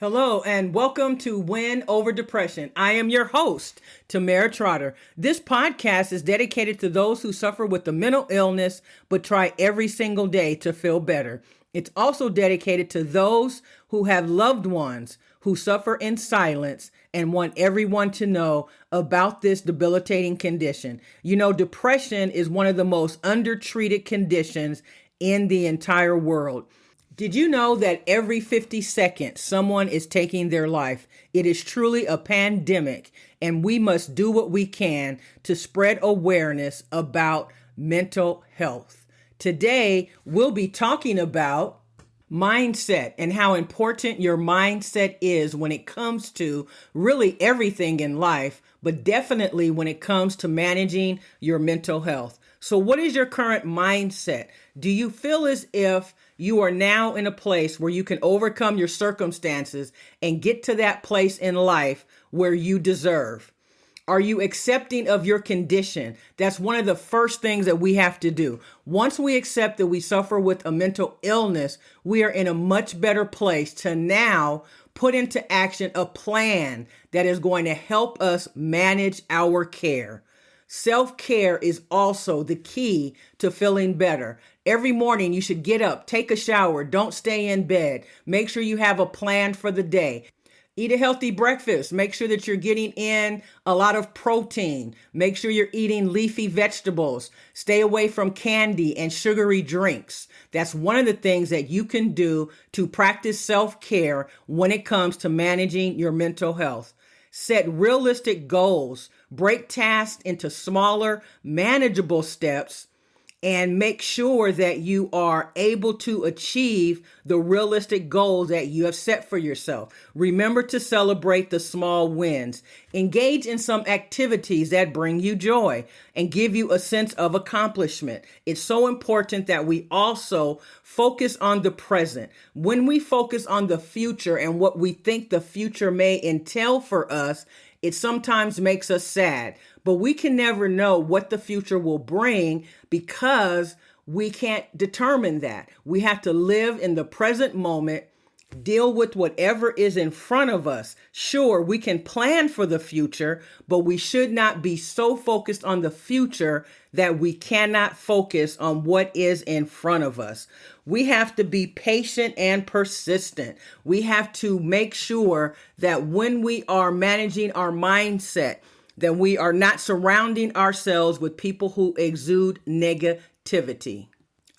Hello and welcome to Win Over Depression. I am your host, Tamera Trotter. This podcast is dedicated to those who suffer with a mental illness but try every single day to feel better. It's also dedicated to those who have loved ones who suffer in silence and want everyone to know about this debilitating condition. You know, depression is one of the most undertreated conditions in the entire world. Did you know that every 50 seconds someone is taking their life? It is truly a pandemic, and we must do what we can to spread awareness about mental health. Today, we'll be talking about mindset and how important your mindset is when it comes to really everything in life, but definitely when it comes to managing your mental health. So what is your current mindset? Do you feel as if you are now in a place where you can overcome your circumstances and get to that place in life where you deserve? Are you accepting of your condition? That's one of the first things that we have to do. Once we accept that we suffer with a mental illness, we are in a much better place to now put into action a plan that is going to help us manage our care. Self-care is also the key to feeling better. Every morning you should get up, take a shower, don't stay in bed. Make sure you have a plan for the day. Eat a healthy breakfast. Make sure that you're getting in a lot of protein. Make sure you're eating leafy vegetables. Stay away from candy and sugary drinks. That's one of the things that you can do to practice self-care when it comes to managing your mental health. Set realistic goals. Break tasks into smaller, manageable steps, and make sure that you are able to achieve the realistic goals that you have set for yourself. Remember to celebrate the small wins. Engage in some activities that bring you joy and give you a sense of accomplishment. It's so important that we also focus on the present. When we focus on the future and what we think the future may entail for us, it sometimes makes us sad, but we can never know what the future will bring because we can't determine that. We have to live in the present moment, deal with whatever is in front of us. Sure, we can plan for the future, but we should not be so focused on the future that we cannot focus on what is in front of us. We have to be patient and persistent. We have to make sure that when we are managing our mindset, that we are not surrounding ourselves with people who exude negativity.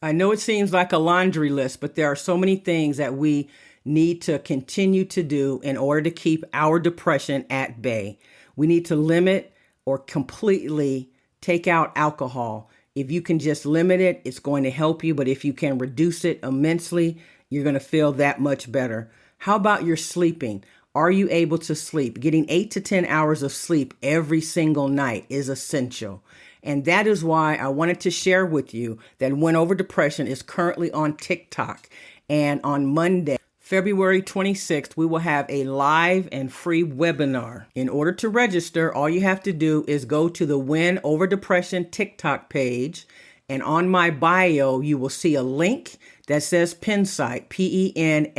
I know it seems like a laundry list, but there are so many things that we need to continue to do in order to keep our depression at bay. We need to limit or completely take out alcohol. If you can just limit it, it's going to help you. But if you can reduce it immensely, you're going to feel that much better. How about your sleeping? Are you able to sleep? Getting 8 to 10 hours of sleep every single night is essential. And that is why I wanted to share with you that Win Over Depression is currently on TikTok. And on Monday, February 26th, we will have a live and free webinar. In order to register, all you have to do is go to the Win Over Depression TikTok page, and on my bio, you will see a link that says Pensight, PENSIGHT.com.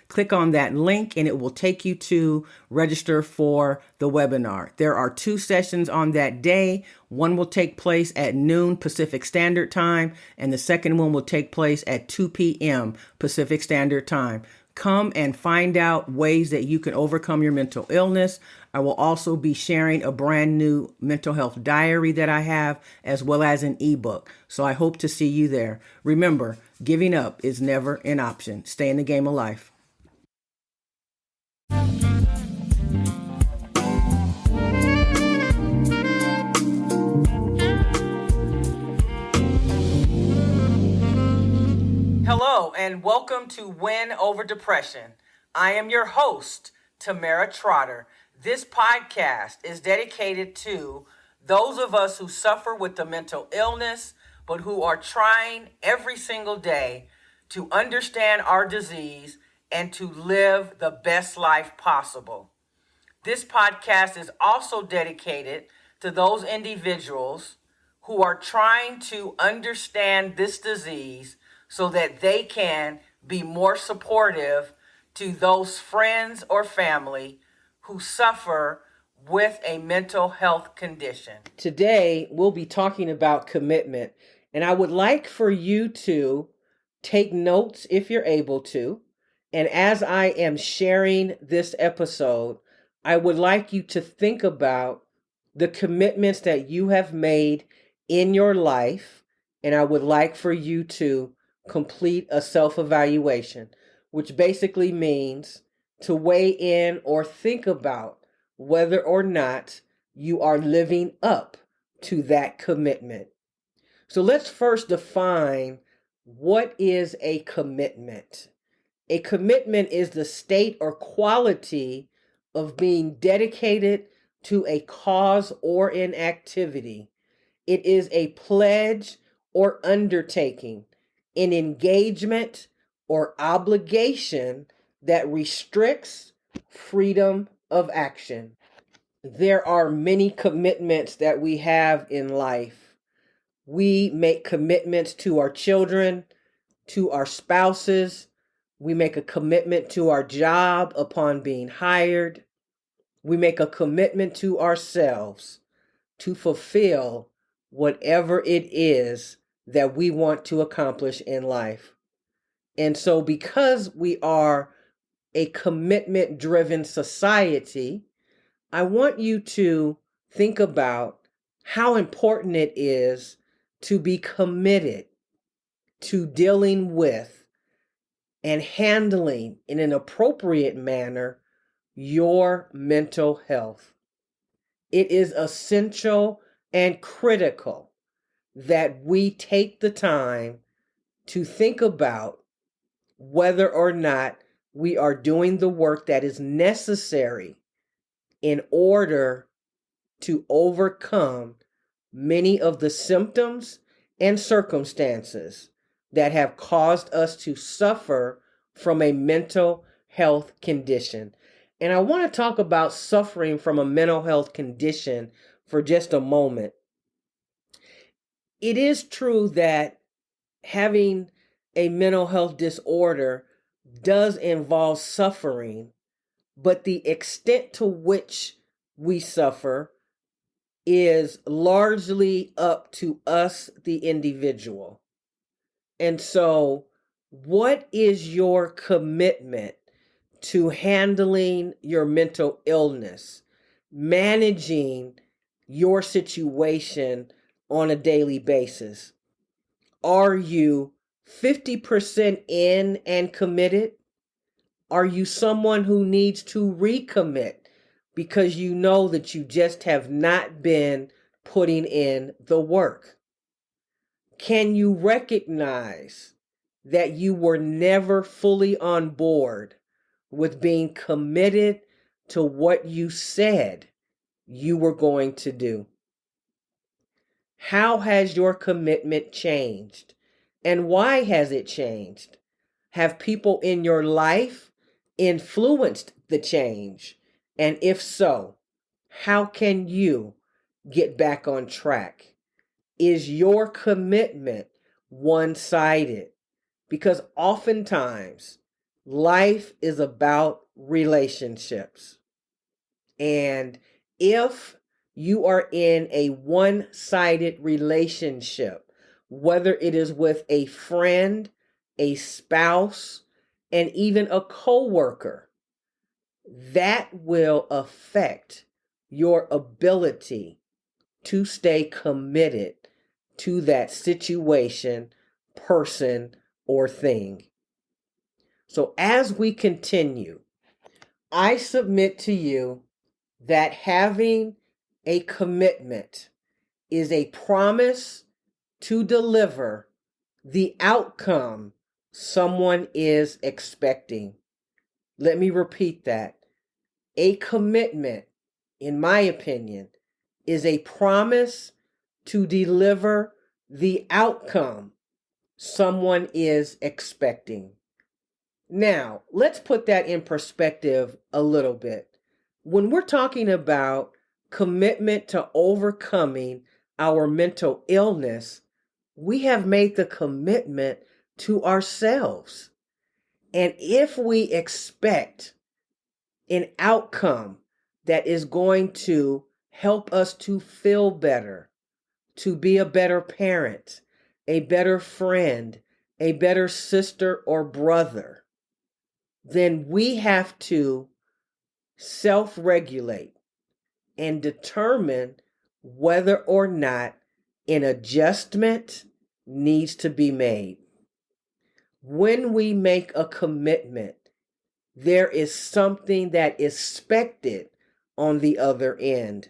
Click on that link and it will take you to register for the webinar. There are 2 sessions on that day. One will take place at noon Pacific Standard Time, and the second one will take place at 2 p.m. Pacific Standard Time. Come and find out ways that you can overcome your mental illness. I will also be sharing a brand new mental health diary that I have, as well as an ebook. So I hope to see you there. Remember, giving up is never an option. Stay in the game of life. Hello, and welcome to Win Over Depression. I am your host, Tamera Trotter. This podcast is dedicated to those of us who suffer with the mental illness, but who are trying every single day to understand our disease and to live the best life possible. This podcast is also dedicated to those individuals who are trying to understand this disease so that they can be more supportive to those friends or family who suffer with a mental health condition. Today, we'll be talking about commitment, and I would like for you to take notes if you're able to. And as I am sharing this episode, I would like you to think about the commitments that you have made in your life, and I would like for you to complete a self-evaluation, which basically means to weigh in or think about whether or not you are living up to that commitment. So let's first define what is a commitment. A commitment is the state or quality of being dedicated to a cause or an activity. It is a pledge or undertaking, an engagement or obligation that restricts freedom of action. There are many commitments that we have in life. We make commitments to our children, to our spouses. We make a commitment to our job upon being hired. We make a commitment to ourselves to fulfill whatever it is that we want to accomplish in life. And so, because we are a commitment-driven society, I want you to think about how important it is to be committed to dealing with and handling in an appropriate manner your mental health. It is essential and critical that we take the time to think about whether or not we are doing the work that is necessary in order to overcome many of the symptoms and circumstances that have caused us to suffer from a mental health condition. And I want to talk about suffering from a mental health condition for just a moment. It is true that having a mental health disorder does involve suffering, but the extent to which we suffer is largely up to us, the individual. And so, what is your commitment to handling your mental illness, managing your situation on a daily basis? Are you 50% in and committed? Are you someone who needs to recommit because you know that you just have not been putting in the work? Can you recognize that you were never fully on board with being committed to what you said you were going to do? How has your commitment changed? And why has it changed? Have people in your life influenced the change? And if so, how can you get back on track? Is your commitment one-sided? Because oftentimes life is about relationships. And if you are in a one-sided relationship, whether it is with a friend, a spouse, and even a coworker, that will affect your ability to stay committed to that situation, person, or thing. So as we continue, I submit to you that having a commitment is a promise to deliver the outcome someone is expecting. Let me repeat that. A commitment, in my opinion, is a promise to deliver the outcome someone is expecting. Now, let's put that in perspective a little bit. When we're talking about commitment to overcoming our mental illness, we have made the commitment to ourselves. And if we expect an outcome that is going to help us to feel better, to be a better parent, a better friend, a better sister or brother, then we have to self-regulate and determine whether or not an adjustment needs to be made. When we make a commitment, there is something that is expected on the other end.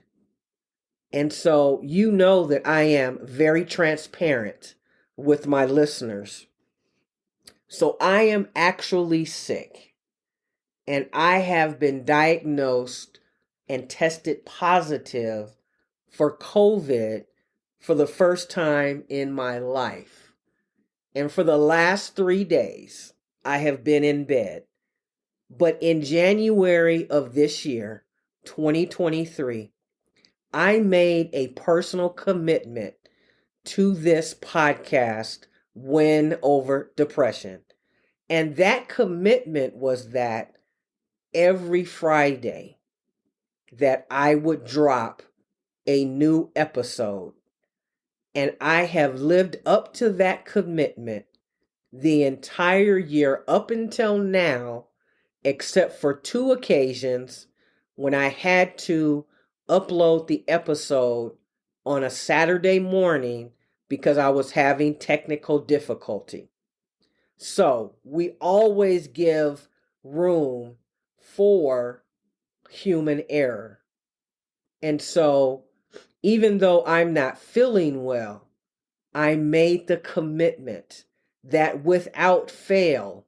And so you know that I am very transparent with my listeners. So I am actually sick, and I have been diagnosed and tested positive for COVID for the first time in my life. And for the last 3 days, I have been in bed. But in January of this year, 2023, I made a personal commitment to this podcast, Win Over Depression. And that commitment was that every Friday that I would drop a new episode. And I have lived up to that commitment the entire year up until now, except for 2 occasions when I had to upload the episode on a Saturday morning because I was having technical difficulty. So we always give room for human error. And so even though I'm not feeling well, I made the commitment that without fail,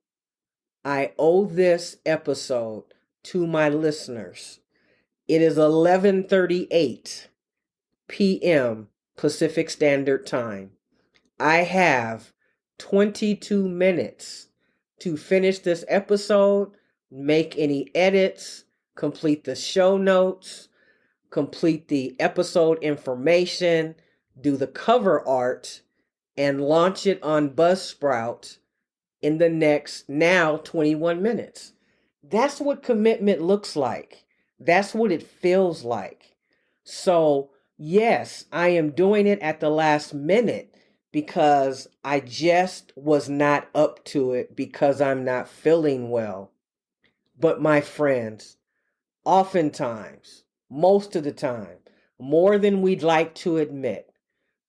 I owe this episode to my listeners. It is 11:38 p.m. Pacific Standard Time. I have 22 minutes to finish this episode, make any edits, complete the show notes, complete the episode information, do the cover art, and launch it on Buzzsprout in the next now 21 minutes. That's what commitment looks like. That's what it feels like. So, yes, I am doing it at the last minute because I just was not up to it because I'm not feeling well. But my friends, oftentimes, most of the time, more than we'd like to admit,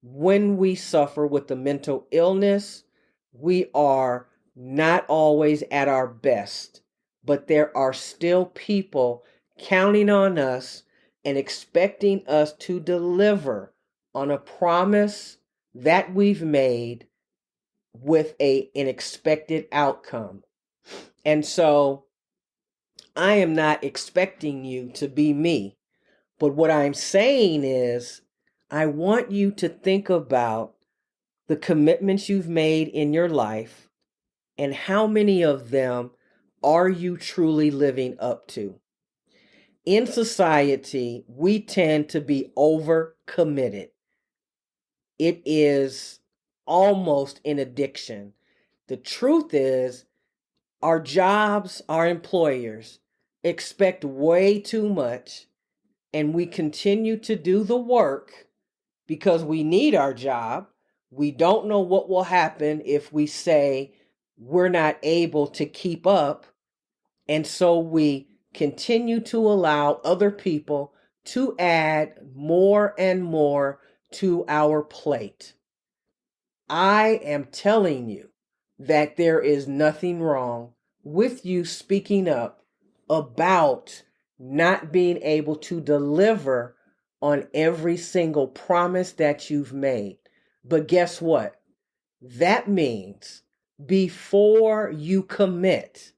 when we suffer with the mental illness, we are not always at our best, but there are still people counting on us and expecting us to deliver on a promise that we've made with an expected outcome. And so I am not expecting you to be me, but what I'm saying is I want you to think about the commitments you've made in your life and how many of them are you truly living up to. In society, we tend to be overcommitted. It is almost an addiction. The truth is, our jobs, our employers expect way too much, and we continue to do the work because we need our job. We don't know what will happen if we say we're not able to keep up. And so we continue to allow other people to add more and more to our plate. I am telling you that there is nothing wrong with you speaking up about not being able to deliver on every single promise that you've made. But guess what? That means before you commit,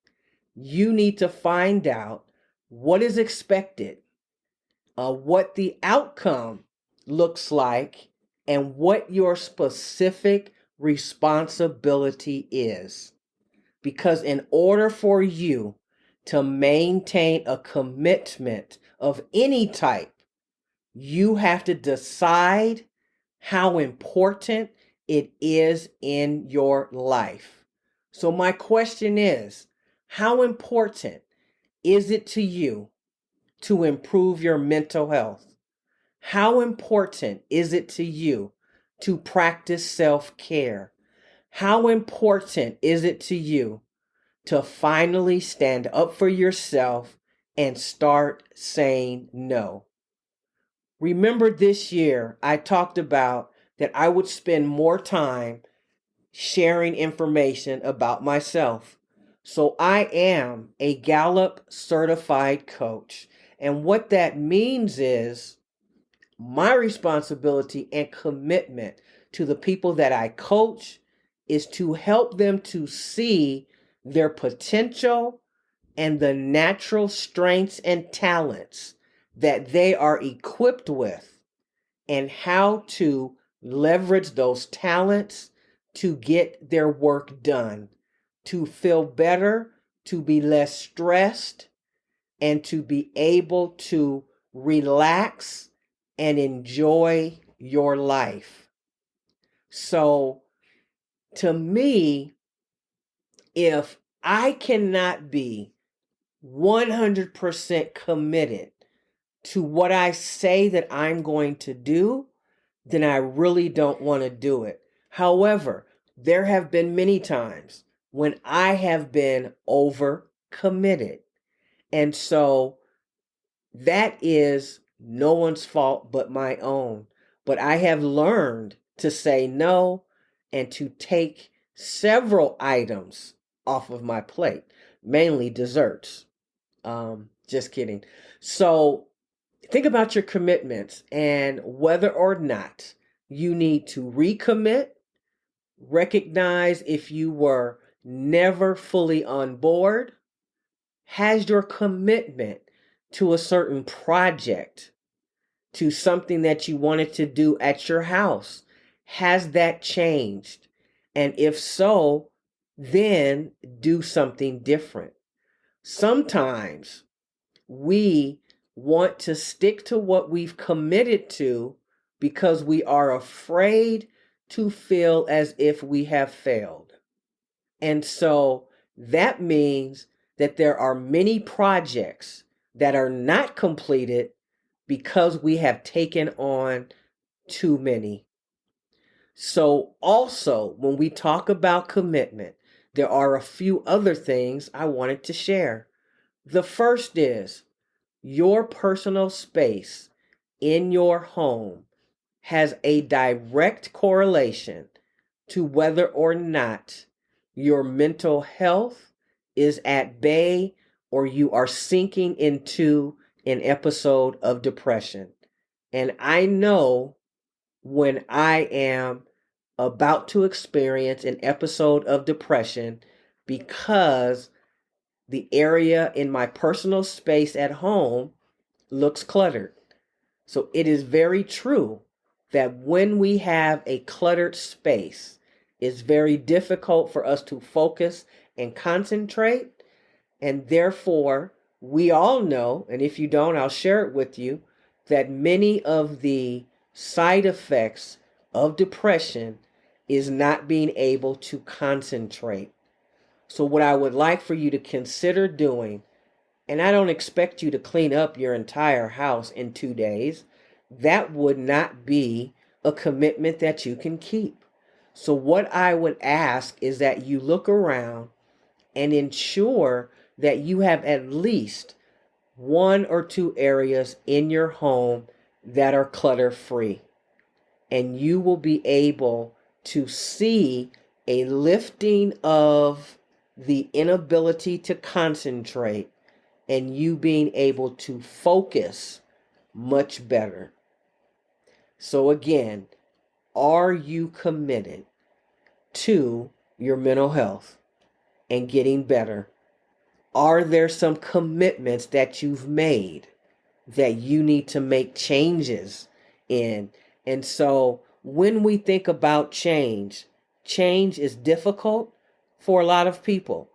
you need to find out what is expected, what the outcome looks like, and what your specific responsibility is. Because in order for you to maintain a commitment of any type, you have to decide how important it is in your life. So my question is, How important is it to you to improve your mental health? How important is it to you to practice self-care? How important is it to you to finally stand up for yourself and start saying no? Remember this year, I talked about that I would spend more time sharing information about myself. So I am a Gallup certified coach. And what that means is my responsibility and commitment to the people that I coach is to help them to see their potential and the natural strengths and talents that they are equipped with, and how to leverage those talents to get their work done, to feel better, to be less stressed, and to be able to relax and enjoy your life. So, to me, if I cannot be 100% committed to what I say that I'm going to do, then I really don't want to do it. However, there have been many times when I have been over committed. And so that is no one's fault but my own. But I have learned to say no and to take several items off of my plate, mainly desserts. Just kidding. So think about your commitments and whether or not you need to recommit, recognize if you were never fully on board. Has your commitment to a certain project, to something that you wanted to do at your house, has that changed? And if so, then do something different. Sometimes we want to stick to what we've committed to because we are afraid to feel as if we have failed. And so that means that there are many projects that are not completed because we have taken on too many. So also, when we talk about commitment, there are a few other things I wanted to share. The first is your personal space in your home has a direct correlation to whether or not your mental health is at bay or you are sinking into an episode of depression. And I know when I am about to experience an episode of depression because the area in my personal space at home looks cluttered. So it is very true that when we have a cluttered space, it's very difficult for us to focus and concentrate. And therefore, we all know, and if you don't, I'll share it with you, that many of the side effects of depression is not being able to concentrate. So what I would like for you to consider doing, and I don't expect you to clean up your entire house in 2 days. That would not be a commitment that you can keep. So what I would ask is that you look around and ensure that you have at least 1 or 2 areas in your home that are clutter free. And you will be able to see a lifting of the inability to concentrate and you being able to focus much better. So again, are you committed to your mental health and getting better? Are there some commitments that you've made that you need to make changes in? And so when we think about change, change is difficult for a lot of people.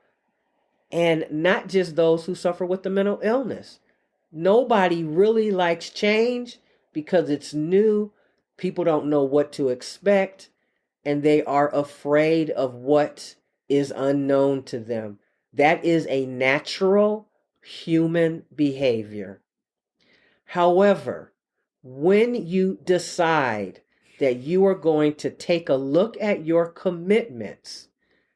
And not just those who suffer with the mental illness. Nobody really likes change because it's new. People don't know what to expect, and they are afraid of what is unknown to them. That is a natural human behavior. However, when you decide that you are going to take a look at your commitments,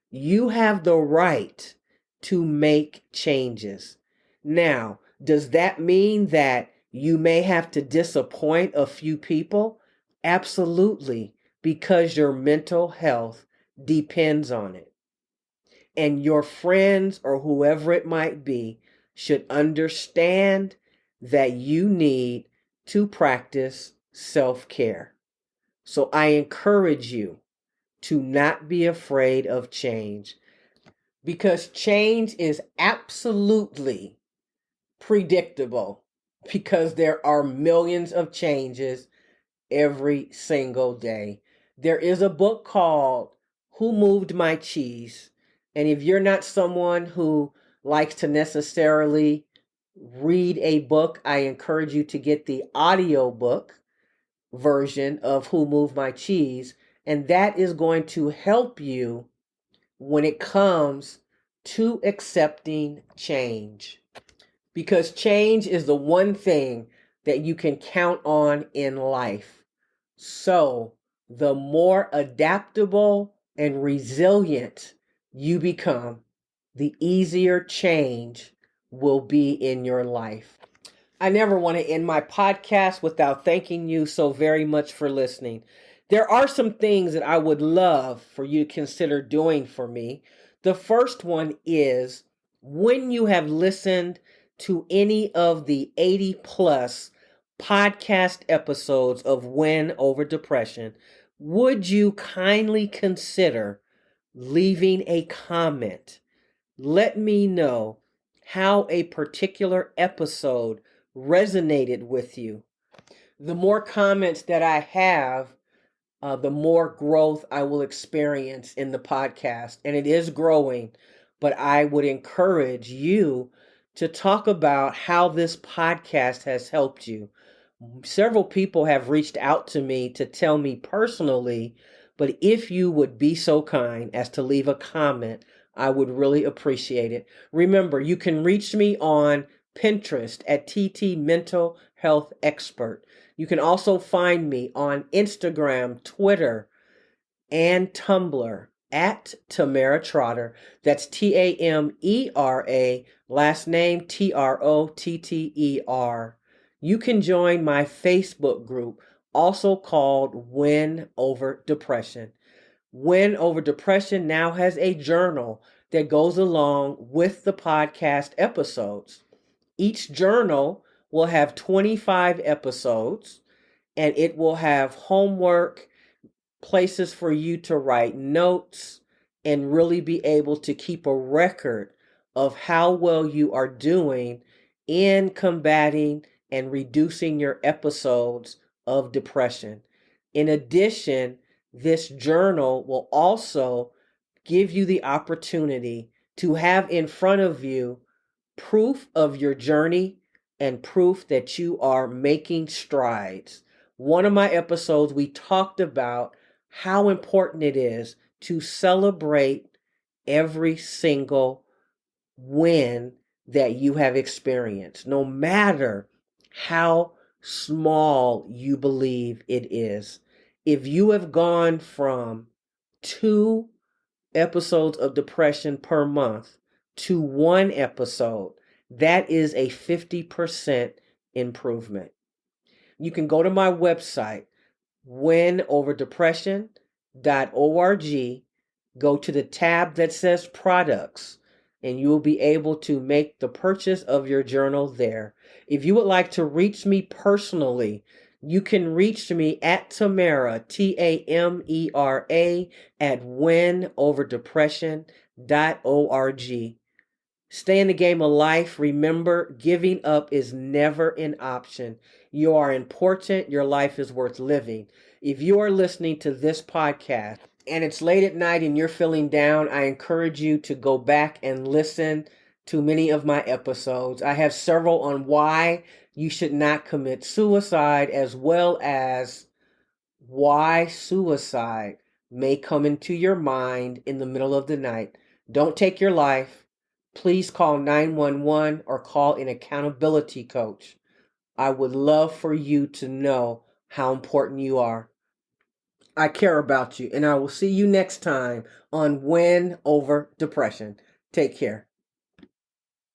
you have the right to make changes. Now, does that mean that you may have to disappoint a few people? Absolutely, because your mental health depends on it. And your friends or whoever it might be should understand that you need to practice self-care. So I encourage you to not be afraid of change, because change is absolutely predictable, because there are millions of changes every single day. There is a book called Who Moved My Cheese? And if you're not someone who likes to necessarily read a book, I encourage you to get the audiobook version of Who Moved My Cheese. And that is going to help you when it comes to accepting change. Because change is the one thing that you can count on in life. So, the more adaptable and resilient you become, the easier change will be in your life. I never want to end my podcast without thanking you so very much for listening. There are some things that I would love for you to consider doing for me. The first one is, when you have listened to any of the 80 plus podcast episodes of Win Over Depression, would you kindly consider leaving a comment? Let me know how a particular episode resonated with you. The more comments that I have, the more growth I will experience in the podcast. And it is growing, but I would encourage you to talk about how this podcast has helped you. Several people have reached out to me to tell me personally, but if you would be so kind as to leave a comment, I would really appreciate it. Remember, you can reach me on Pinterest at TT Mental Health Expert. You can also find me on Instagram, Twitter, and Tumblr at Tamera Trotter. That's Tamera, last name Trotter. You can join my Facebook group, also called Win Over Depression. Win Over Depression now has a journal that goes along with the podcast episodes. Each journal will have 25 episodes, and it will have homework, places for you to write notes, and really be able to keep a record of how well you are doing in combating and reducing your episodes of depression. In addition, this journal will also give you the opportunity to have in front of you proof of your journey and proof that you are making strides. One of my episodes, we talked about how important it is to celebrate every single win that you have experienced, no matter how small you believe it is. If you have gone from 2 episodes of depression per month to 1 episode, that is a 50% improvement. You can go to my website, winoverdepression.org, go to the tab that says products, and you will be able to make the purchase of your journal there. If you would like to reach me personally, you can reach me at Tamera, Tamera, at winoverdepression.org. Stay in the game of life. Remember, giving up is never an option. You are important. Your life is worth living. If you are listening to this podcast and it's late at night and you're feeling down, I encourage you to go back and listen to many of my episodes. I have several on why you should not commit suicide, as well as why suicide may come into your mind in the middle of the night. Don't take your life. please call 911 or call an accountability coach. I would love for you to know how important you are. I care about you, and I will see you next time on Win Over Depression. Take care.